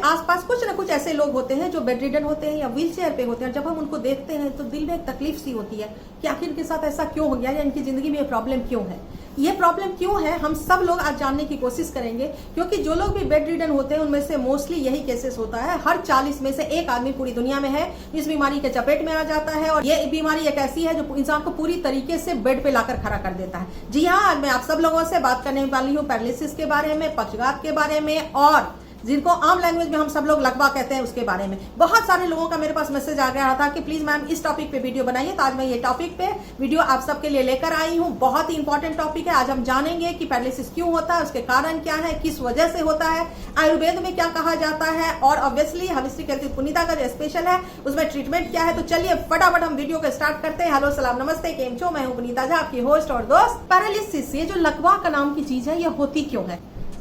आसपास कुछ ना कुछ ऐसे लोग होते हैं जो बेड रिडन होते हैं या व्हील चेयर पे होते हैं। जब हम उनको देखते हैं तो दिल में एक तकलीफ सी होती है कि आखिर इनके साथ ऐसा क्यों हो गया या इनकी जिंदगी में ये प्रॉब्लम क्यों है। ये प्रॉब्लम क्यों है हम सब लोग आज जानने की कोशिश करेंगे, क्योंकि जो लोग भी बेड रिडन होते हैं उनमें से मोस्टली यही केसेस होता है। हर 40 में से एक आदमी पूरी दुनिया में है इस बीमारी के चपेट में आ जाता है, और ये बीमारी एक ऐसी है जो इंसान को पूरी तरीके से बेड पे लाकर खड़ा कर देता है। जी हाँ, आज मैं आप सब लोगों से बात करने वाली हूँ पैरालिसिस के बारे में, पक्षघात के बारे में, और जिनको आम लैंग्वेज में हम सब लोग लकवा कहते हैं उसके बारे में। बहुत सारे लोगों का मेरे पास मैसेज आ गया था कि प्लीज मैम इस टॉपिक पे वीडियो बनाइए, तो आज मैं ये टॉपिक पे वीडियो आप सबके लिए लेकर आई हूँ। बहुत ही इंपॉर्टेंट टॉपिक है। आज हम जानेंगे कि पैरालिसिस क्यों होता है, उसके कारण क्या है, किस वजह से होता है, आयुर्वेद में क्या कहा जाता है, और ऑब्वियसली होलिस्टिक हेल्थ पुनीता का जो स्पेशल है उसमें ट्रीटमेंट क्या है। तो चलिए फटाफट हम वीडियो को स्टार्ट करते हैं। हेलो सलाम नमस्ते, केम छो, मैं हूँ पुनीता झा, आपकी होस्ट और दोस्त। पैरालिसिस, ये जो लकवा का नाम की चीज है, ये होती क्यों है।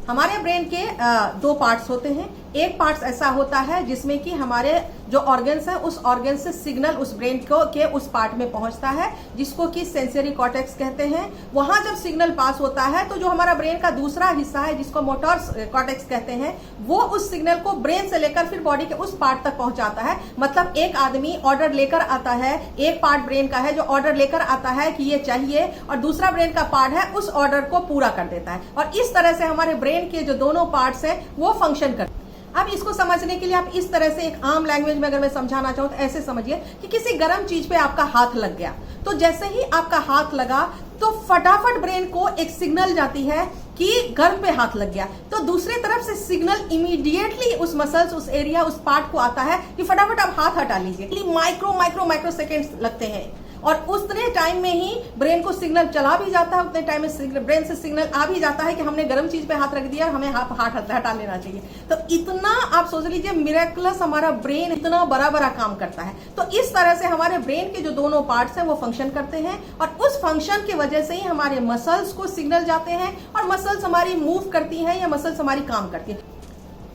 हमारे ब्रेन के दो पार्ट्स होते हैं। एक पार्ट ऐसा होता है जिसमें कि हमारे जो ऑर्गन्स है उस ऑर्गन से सिग्नल उस ब्रेन को के उस पार्ट में पहुंचता है, जिसको कि सेंसरी कॉर्टेक्स कहते हैं। वहां जब सिग्नल पास होता है तो जो हमारा ब्रेन का दूसरा हिस्सा है जिसको मोटर कॉर्टेक्स कहते हैं, वो उस सिग्नल को ब्रेन से लेकर फिर बॉडी के उस पार्ट तक पहुंचाता है। मतलब एक आदमी ऑर्डर लेकर आता है, एक पार्ट ब्रेन का है जो ऑर्डर लेकर आता है कि ये चाहिए, और दूसरा ब्रेन का पार्ट है उस ऑर्डर को पूरा कर देता है। और इस तरह से हमारे ब्रेन के जो दोनों पार्ट्स हैं वो फंक्शन करते हैं। अब इसको समझने के लिए आप इस तरह से एक आम लैंग्वेज में अगर मैं समझाना चाहूं तो ऐसे समझिए कि किसी गर्म चीज पे आपका हाथ लग गया, तो जैसे ही आपका हाथ लगा तो फटाफट ब्रेन को एक सिग्नल जाती है कि गर्म पे हाथ लग गया, तो दूसरी तरफ से सिग्नल इमीडिएटली उस मसल्स, उस एरिया, उस पार्ट को आता है कि फटाफट आप हाथ हटा लीजिए। माइक्रो सेकेंड्स लगते हैं, और उतने टाइम में ही ब्रेन को सिग्नल चला भी जाता है, उतने टाइम में ब्रेन से सिग्नल आ भी जाता है कि हमने गर्म चीज पे हाथ रख दिया और हमें हाथ हटा लेना चाहिए। तो इतना आप सोच लीजिए मिरेकलस हमारा ब्रेन इतना बड़ा काम करता है। तो इस तरह से हमारे ब्रेन के जो दोनों पार्ट्स हैं वो फंक्शन करते हैं, और उस फंक्शन की वजह से ही हमारे मसल्स को सिग्नल जाते हैं, और मसल्स हमारी मूव करती हैं या मसल्स हमारी काम करती है।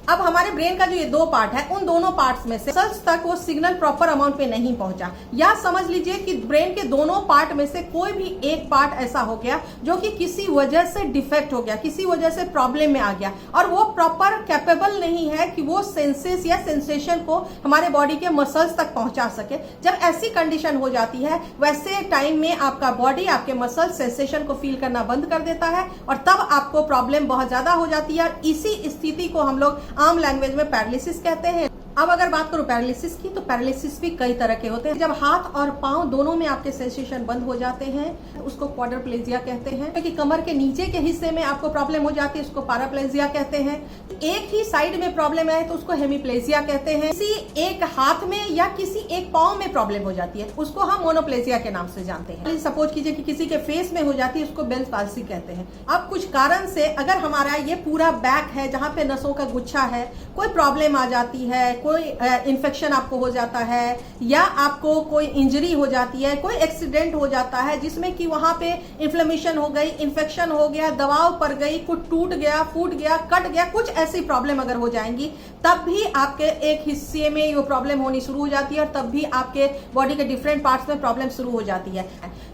अब हमारे ब्रेन का जो ये दो पार्ट है, उन दोनों पार्ट्स में से मसल्स तक वो सिग्नल प्रॉपर अमाउंट पे नहीं पहुंचा, या समझ लीजिए कि ब्रेन के दोनों पार्ट में से कोई भी एक पार्ट ऐसा हो गया जो कि किसी वजह से डिफेक्ट हो गया, किसी वजह से प्रॉब्लम में आ गया, और वो प्रॉपर कैपेबल नहीं है कि वो सेंसेस या सेंसेशन को हमारे बॉडी के मसल्स तक पहुंचा सके। जब ऐसी कंडीशन हो जाती है, वैसे टाइम में आपका बॉडी, आपके मसल सेंसेशन को फील करना बंद कर देता है, और तब आपको प्रॉब्लम बहुत ज्यादा हो जाती है। और इसी स्थिति को हम लोग आम लैंग्वेज में पैरालिसिस कहते हैं। अब अगर बात करूं पैरालिसिस की, तो पैरालिसिस भी कई तरह के होते हैं। जब हाथ और पांव दोनों में आपके सेंसेशन बंद हो जाते हैं उसको क्वाड्रिप्लेजिया कहते हैं। क्योंकि कमर के नीचे के हिस्से में आपको प्रॉब्लम हो जाती है उसको पैराप्लेजिया कहते हैं। एक ही साइड में प्रॉब्लम है तो उसको हेमीप्लेजिया कहते हैं। किसी एक हाथ में या किसी एक पांव में प्रॉब्लम हो जाती है उसको हम मोनोप्लेजिया के नाम से जानते हैं। सपोज कीजिए कि किसी के फेस में हो जाती है, उसको बेल्स पाल्सी कहते हैं। अब कुछ कारण से अगर हमारा ये पूरा बैक है जहां पे नसों का गुच्छा है, कोई प्रॉब्लम आ जाती है, कोई इन्फेक्शन आपको हो जाता है, या आपको कोई इंजरी हो जाती है, कोई एक्सीडेंट हो जाता है जिसमें कि वहां पे इन्फ्लेमेशन हो गई, इन्फेक्शन हो गया, दबाव पड़ गई, कुछ टूट गया, फूट गया, कट गया, कुछ ऐसी प्रॉब्लम अगर हो जाएंगी, तब भी आपके एक हिस्से में ये प्रॉब्लम होनी शुरू हो जाती है, और तब भी आपके बॉडी के डिफरेंट पार्ट्स में प्रॉब्लम शुरू हो जाती है।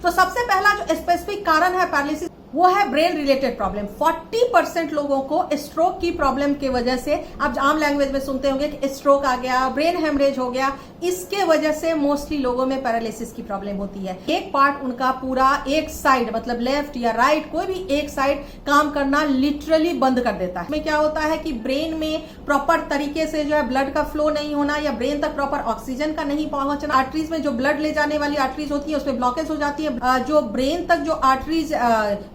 तो सबसे पहला जो स्पेसिफिक कारण है पैरालिसिस वो है ब्रेन रिलेटेड प्रॉब्लम। 40% लोगों को स्ट्रोक की प्रॉब्लम की वजह से, आप आम लैंग्वेज में सुनते होंगे कि स्ट्रोक आ गया, ब्रेन हेमरेज हो गया, इसके वजह से मोस्टली लोगों में पैरालिसिस की प्रॉब्लम होती है। एक पार्ट उनका पूरा, एक साइड मतलब लेफ्ट या राइट, कोई भी एक साइड काम करना लिटरली बंद कर देता है। इसमें क्या होता है कि ब्रेन में प्रॉपर तरीके से जो है ब्लड का फ्लो नहीं होना, या ब्रेन तक प्रॉपर ऑक्सीजन का नहीं पहुंचना, आर्टरीज में जो ब्लड ले जाने वाली आर्टरीज होती है उसमें ब्लॉकेज हो जाती है। जो ब्रेन तक जो आर्टरीज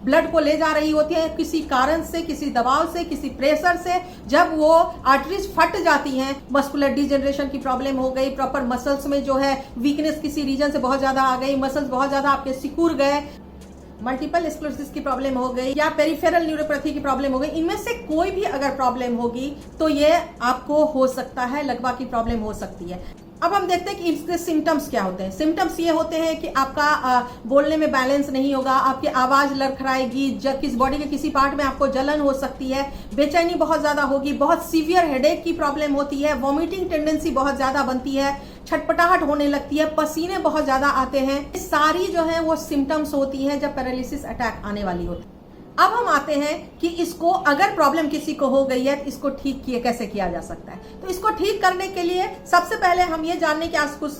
ब्लड को ले जा रही होती है, किसी कारण से, किसी दबाव से, किसी प्रेशर से, जब वो आर्टरीज फट जाती हैं, मस्कुलर डिजेनरेशन की प्रॉब्लम हो गई, प्रॉपर मसल्स में जो है वीकनेस किसी रीजन से बहुत ज्यादा आ गई, मसल्स बहुत ज्यादा आपके सिकुड़ गए, मल्टीपल स्क्लेरोसिस की प्रॉब्लम हो गई, या पेरिफेरल न्यूरोपैथी की प्रॉब्लम हो गई, इनमें से कोई भी अगर प्रॉब्लम होगी तो ये आपको हो सकता है, लकवा की प्रॉब्लम हो सकती है। अब हम देखते हैं कि इसके सिम्टम्स क्या होते हैं। सिम्टम्स ये होते हैं कि आपका बोलने में बैलेंस नहीं होगा, आपकी आवाज लड़खड़ाएगी, किस बॉडी के किसी पार्ट में आपको जलन हो सकती है, बेचैनी बहुत ज्यादा होगी, बहुत सीवियर हेडेक की प्रॉब्लम होती है, वॉमिटिंग टेंडेंसी बहुत ज्यादा बनती है, छटपटाहट होने लगती है, पसीने बहुत ज्यादा आते हैं। सारी जो है वो सिम्टम्स होती है जब पैरालिसिस अटैक आने वाली होती है। अब हम आते हैं कि इसको अगर प्रॉब्लम किसी को हो गई है तो इसको ठीक कैसे किया जा सकता है। तो इसको ठीक करने के लिए सबसे पहले हम ये जानने की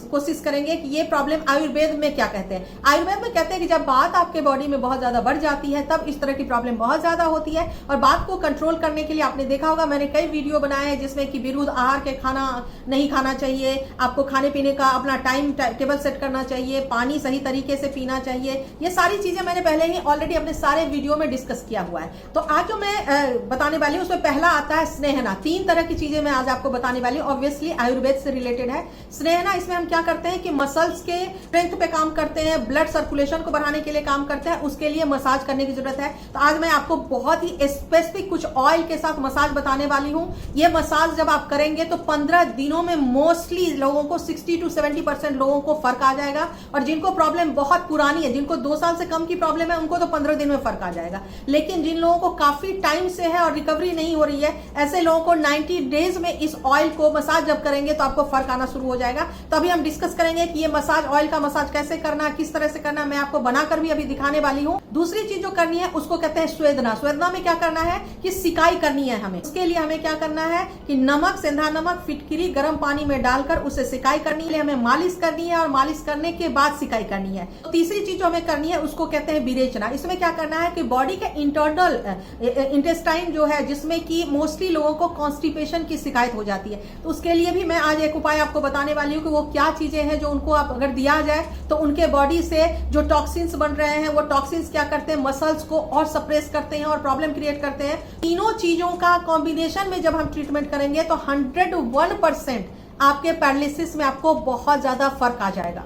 कोशिश करेंगे कि ये प्रॉब्लम आयुर्वेद में क्या कहते हैं। आयुर्वेद में कहते हैं कि जब बात आपके बॉडी में बहुत ज्यादा बढ़ जाती है तब इस तरह की प्रॉब्लम बहुत ज्यादा होती है। और बात को कंट्रोल करने के लिए आपने देखा होगा, मैंने कई वीडियो बनाए हैं जिसमें कि विरुद्ध आहार के खाना नहीं खाना चाहिए, आपको खाने पीने का अपना टाइम टेबल सेट करना चाहिए, पानी सही तरीके से पीना चाहिए। ये सारी चीजें मैंने पहले ही ऑलरेडी अपने सारे वीडियो में डिस्कस किया हुआ है। तो आज जो मैं बताने वाली हूं उसमें पहला आता है स्नेहना। 3 तरह की चीजें मैं आज आपको बताने वाली हूं, ऑब्वियसली आयुर्वेद से रिलेटेड है। स्नेहना, इसमें हम क्या करते हैं कि मसल्स के स्ट्रेंथ पे काम करते हैं, ब्लड सर्कुलेशन को बढ़ाने के लिए काम करते हैं, उसके लिए मसाज करने की जरूरत है। तो आज मैं आपको बहुत ही स्पेसिफिक कुछ ऑयल के साथ मसाज बताने वाली हूं। ये मसाज जब आप करेंगे तो 15 दिनों में मोस्टली लोगों को 60 to 70% लोगों को फर्क आ जाएगा। और जिनको प्रॉब्लम बहुत पुरानी है, जिनको 2 साल से कम की प्रॉब्लम है, उनको तो 15 दिन में फर्क आ जाएगा। लेकिन जिन लोगों को काफी टाइम से है और रिकवरी नहीं हो रही है, ऐसे लोगों को 90 डेज में इस ऑयल को मसाज जब करेंगे तो आपको फर्क आना शुरू हो जाएगा। तो अभी हम डिस्कस करेंगे कि ये मसाज, ऑयल का मसाज कैसे करना, किस तरह से करना, मैं आपको बनाकर भी अभी दिखाने वाली हूं। दूसरी चीज जो करनी है उसको कहते हैं स्वेदना। स्वेदना में क्या करना है कि सिकाई करनी है हमें। उसके लिए हमें क्या करना है कि नमक, सेंधा नमक, फिटकिरी गर्म पानी में डालकर उसे सिकाई करनी है। हमें मालिश करनी है और मालिश करने के बाद सिकाई करनी है। तो तीसरी चीज जो हमें करनी है उसको कहते हैं विरेचना। इसमें क्या करना है कि बॉडी के इंटरनल इंटेस्टाइन जो है, जिसमें कि मोस्टली लोगों को कॉन्स्टिपेशन की शिकायत हो जाती है, तो उसके लिए भी मैं आज एक उपाय आपको बताने वाली हूँ कि वो क्या चीजें हैं जो उनको आप अगर दिया जाए तो उनके बॉडी से जो टॉक्सिन्स बन रहे हैं वो टॉक्सिन्स क्या करते हैं, मसल्स को और सप्रेस करते हैं और प्रॉब्लम क्रिएट करते हैं। तीनों चीजों का कॉम्बिनेशन में जब हम ट्रीटमेंट करेंगे तो 101% आपके पैरालिसिस में आपको बहुत ज्यादा फर्क आ जाएगा।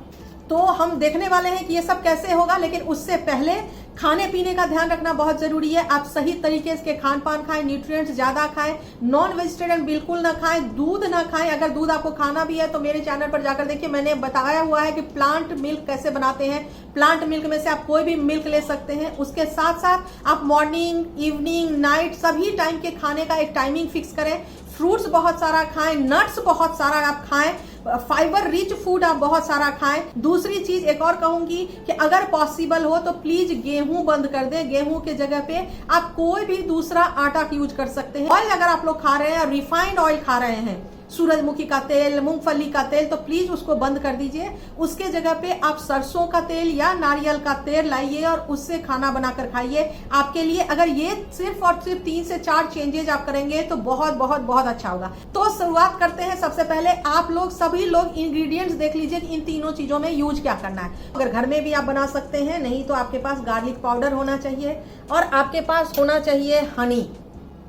तो हम देखने वाले हैं कि ये सब कैसे होगा, लेकिन उससे पहले खाने पीने का ध्यान रखना बहुत जरूरी है। आप सही तरीके से खान पान खाएं, न्यूट्रिएंट्स ज्यादा खाएं, नॉन वेजिटेरियन बिल्कुल ना खाएं, दूध ना खाएं। अगर दूध आपको खाना भी है तो मेरे चैनल पर जाकर देखिए, मैंने बताया हुआ है कि प्लांट मिल्क कैसे बनाते हैं। प्लांट मिल्क में से आप कोई भी मिल्क ले सकते हैं। उसके साथ साथ आप मॉर्निंग, इवनिंग, नाइट सभी टाइम के खाने का एक टाइमिंग फिक्स करें। फ्रूट्स बहुत सारा खाएं, नट्स बहुत सारा आप खाएं, फाइबर रिच फूड आप बहुत सारा खाएं। दूसरी चीज एक और कहूंगी कि अगर पॉसिबल हो तो प्लीज गेहूं बंद कर दें। गेहूं के जगह पे आप कोई भी दूसरा आटा यूज कर सकते हैं। ऑयल अगर आप लोग खा रहे हैं, रिफाइंड ऑयल खा रहे हैं, सूरजमुखी का तेल, मूंगफली का तेल, तो प्लीज उसको बंद कर दीजिए। उसके जगह पे आप सरसों का तेल या नारियल का तेल लाइए और उससे खाना बनाकर खाइए। आपके लिए अगर ये सिर्फ और सिर्फ 3 से 4 चेंजेज आप करेंगे तो बहुत बहुत बहुत अच्छा होगा। तो शुरुआत करते हैं। सबसे पहले आप लोग सभी लोग इंग्रेडिएंट्स देख लीजिए कि इन तीनों चीजों में यूज क्या करना है। अगर घर में भी आप बना सकते हैं, नहीं तो आपके पास गार्लिक पाउडर होना चाहिए और आपके पास होना चाहिए हनी।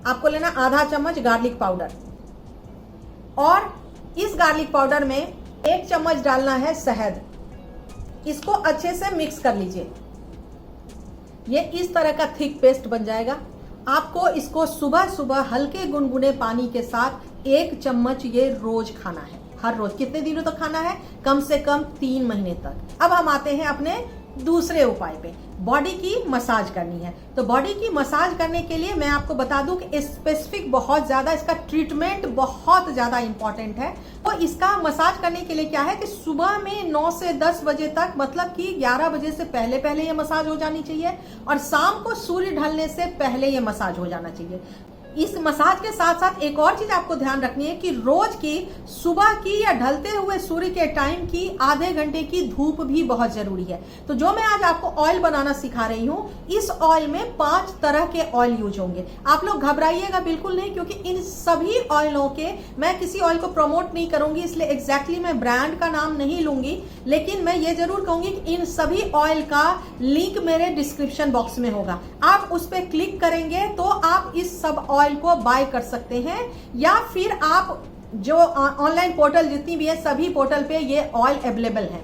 आपको लेना आधा चम्मच गार्लिक पाउडर और इस गार्लिक पाउडर में 1 चम्मच डालना है शहद। इसको अच्छे से मिक्स कर लीजिए। ये इस तरह का थिक पेस्ट बन जाएगा। आपको इसको सुबह सुबह हल्के गुनगुने पानी के साथ 1 चम्मच ये रोज खाना है। हर रोज। कितने दिनों तक खाना है? कम से कम 3 महीने तक। अब हम आते हैं अपने दूसरे उपाय पे। बॉडी की मसाज करनी है। तो बॉडी की मसाज करने के लिए मैं आपको बता दूं कि स्पेसिफिक बहुत ज्यादा इसका ट्रीटमेंट बहुत ज्यादा इंपॉर्टेंट है। तो इसका मसाज करने के लिए क्या है कि सुबह में 9 से 10 बजे तक, मतलब कि 11 बजे से पहले पहले ये मसाज हो जानी चाहिए और शाम को सूर्य ढलने से पहले ये मसाज हो जाना चाहिए। इस मसाज के साथ साथ एक और चीज आपको ध्यान रखनी है कि रोज की सुबह की या ढलते हुए सूर्य के टाइम की आधे घंटे की धूप भी बहुत जरूरी है। तो जो मैं आज आपको ऑयल बनाना सिखा रही हूं, इस ऑयल में 5 तरह के ऑयल यूज होंगे। आप लोग घबराइएगा बिल्कुल नहीं, क्योंकि इन सभी ऑयलों के मैं किसी ऑयल को प्रमोट नहीं करूंगी, इसलिए एग्जैक्टली मैं ब्रांड का नाम नहीं लूंगी। लेकिन मैं ये जरूर कहूंगी कि इन सभी ऑयल का लिंक मेरे डिस्क्रिप्शन बॉक्स में होगा। आप उस पर क्लिक करेंगे तो आप इस सब ऑयल को बाय कर सकते हैं, या फिर आप जो ऑनलाइन पोर्टल जितनी भी है सभी पोर्टल पे ये ऑयल अवेलेबल है।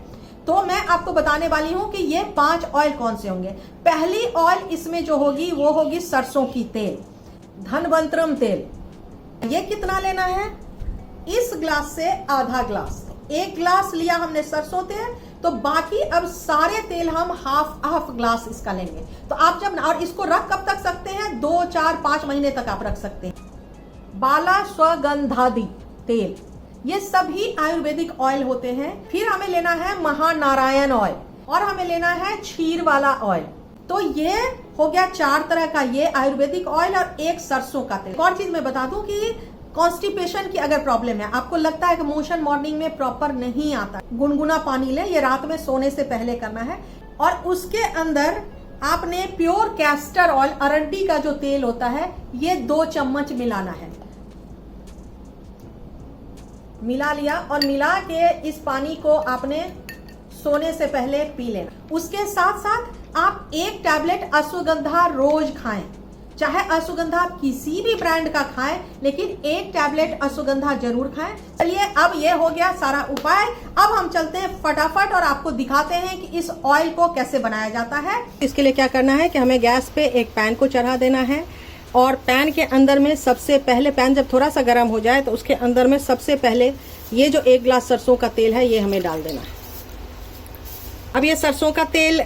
तो मैं आपको बताने वाली हूं कि ये 5 ऑयल कौन से होंगे। पहली ऑयल इसमें जो होगी वो होगी सरसों की तेल, धनवंतरम तेल। ये कितना लेना है? इस ग्लास से आधा ग्लास। 1 ग्लास लिया हमने सरसों तेल, तो बाकी अब सारे तेल हम हाफ ग्लास इसका लेंगे। तो आप जब, और इसको रख कब तक सकते हैं? 2, 4, 5 महीने तक आप रख सकते हैं। बाला स्वगंधादि तेल, ये सभी आयुर्वेदिक ऑयल होते हैं। फिर हमें लेना है महानारायण ऑयल और हमें लेना है क्षीर वाला ऑयल। तो ये हो गया 4 तरह का, ये आयुर्वेदिक ऑयल और एक सरसों का तेल। और चीज मैं बता दूं कि कॉन्स्टिपेशन की अगर प्रॉब्लम है, आपको लगता है कि मोशन मॉर्निंग में प्रॉपर नहीं आता, गुनगुना पानी ले, ये रात में सोने से पहले करना है। और उसके अंदर आपने प्योर कैस्टर ऑयल, अरंडी का जो तेल होता है, ये 2 चम्मच मिलाना है। मिला लिया और मिला के इस पानी को आपने सोने से पहले पी लेना। उसके साथ साथ आप 1 टैबलेट अश्वगंधा रोज खाएं, चाहे अश्वगंधा आप किसी भी ब्रांड का खाएं, लेकिन 1 टैबलेट अश्वगंधा जरूर खाएं। चलिए, अब ये हो गया सारा उपाय। अब हम चलते हैं फटाफट और आपको दिखाते हैं कि इस ऑयल को कैसे बनाया जाता है। इसके लिए क्या करना है कि हमें गैस पे एक पैन को चढ़ा देना है और पैन के अंदर में सबसे पहले, पैन जब थोड़ा सा गर्म हो जाए तो उसके अंदर में सबसे पहले ये जो 1 गिलास सरसों का तेल है, ये हमें डाल देना है। अब ये सरसों का तेल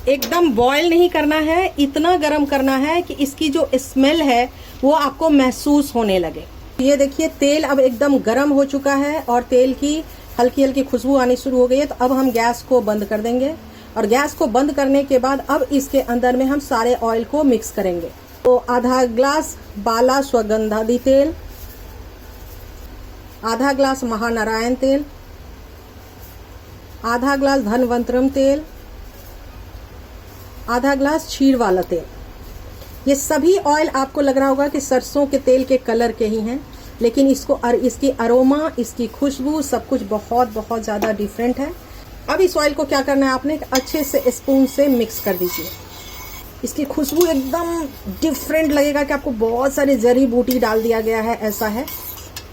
एकदम बॉयल नहीं करना है, इतना गर्म करना है कि इसकी जो स्मेल है वो आपको महसूस होने लगे। ये देखिए, तेल अब एकदम गर्म हो चुका है और तेल की हल्की हल्की खुशबू आनी शुरू हो गई है। तो अब हम गैस को बंद कर देंगे और गैस को बंद करने के बाद अब इसके अंदर में हम सारे ऑयल को मिक्स करेंगे। तो आधा ग्लास बाला स्वगंधादि तेल, आधा ग्लास महानारायण तेल, आधा ग्लास धनवंतरम तेल, आधा ग्लास क्षीर वाला तेल। ये सभी ऑयल आपको लग रहा होगा कि सरसों के तेल के कलर के ही हैं, लेकिन इसकी अरोमा, इसकी खुशबू, सब कुछ बहुत बहुत ज्यादा डिफरेंट है। अब इस ऑयल को क्या करना है, आपने अच्छे से स्पून से मिक्स कर दीजिए। इसकी खुशबू एकदम डिफरेंट लगेगा कि आपको बहुत सारी जड़ी बूटी डाल दिया गया है, ऐसा है।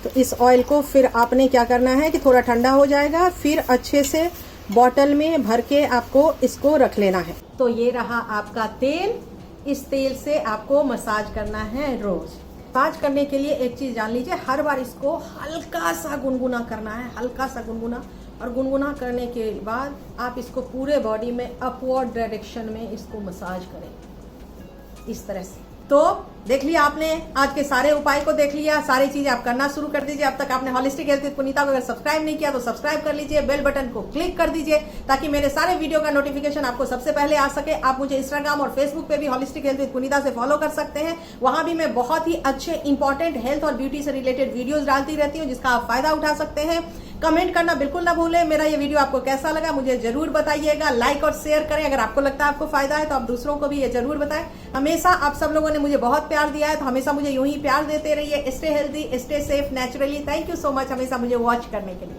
तो इस ऑयल को फिर आपने क्या करना है कि थोड़ा ठंडा हो जाएगा, फिर अच्छे से बॉटल में भर के आपको इसको रख लेना है। तो ये रहा आपका तेल। इस तेल से आपको मसाज करना है रोज। मसाज करने के लिए एक चीज जान लीजिए, हर बार इसको हल्का सा गुनगुना करना है, हल्का सा गुनगुना। और गुनगुना करने के बाद आप इसको पूरे बॉडी में अपवर्ड डायरेक्शन में इसको मसाज करें, इस तरह से। तो देख लिया आपने, आज के सारे उपाय को देख लिया, सारी चीजें आप करना शुरू कर दीजिए। अब तक आपने होलिस्टिक हेल्थ विद पुनीता को अगर सब्सक्राइब नहीं किया तो सब्सक्राइब कर लीजिए, बेल बटन को क्लिक कर दीजिए ताकि मेरे सारे वीडियो का नोटिफिकेशन आपको सबसे पहले आ सके। आप मुझे इंस्टाग्राम और फेसबुक पे भी होलिस्टिक हेल्थ विद पुनीता से फॉलो कर सकते हैं। वहां भी मैं बहुत ही अच्छे इंपॉर्टेंट हेल्थ और ब्यूटी से रिलेटेड वीडियोज डालती रहती हूँ, जिसका आप फायदा उठा सकते हैं। कमेंट करना बिल्कुल ना भूलें। मेरा ये वीडियो आपको कैसा लगा मुझे जरूर बताइएगा। लाइक और शेयर करें। अगर आपको लगता है आपको फायदा है तो आप दूसरों को भी ये जरूर बताएं। हमेशा आप सब लोगों ने मुझे बहुत प्यार दिया है, तो हमेशा मुझे यूं ही प्यार देते रहिए। Stay healthy, stay safe naturally. Thank you so much हमेशा मुझे वॉच करने के लिए।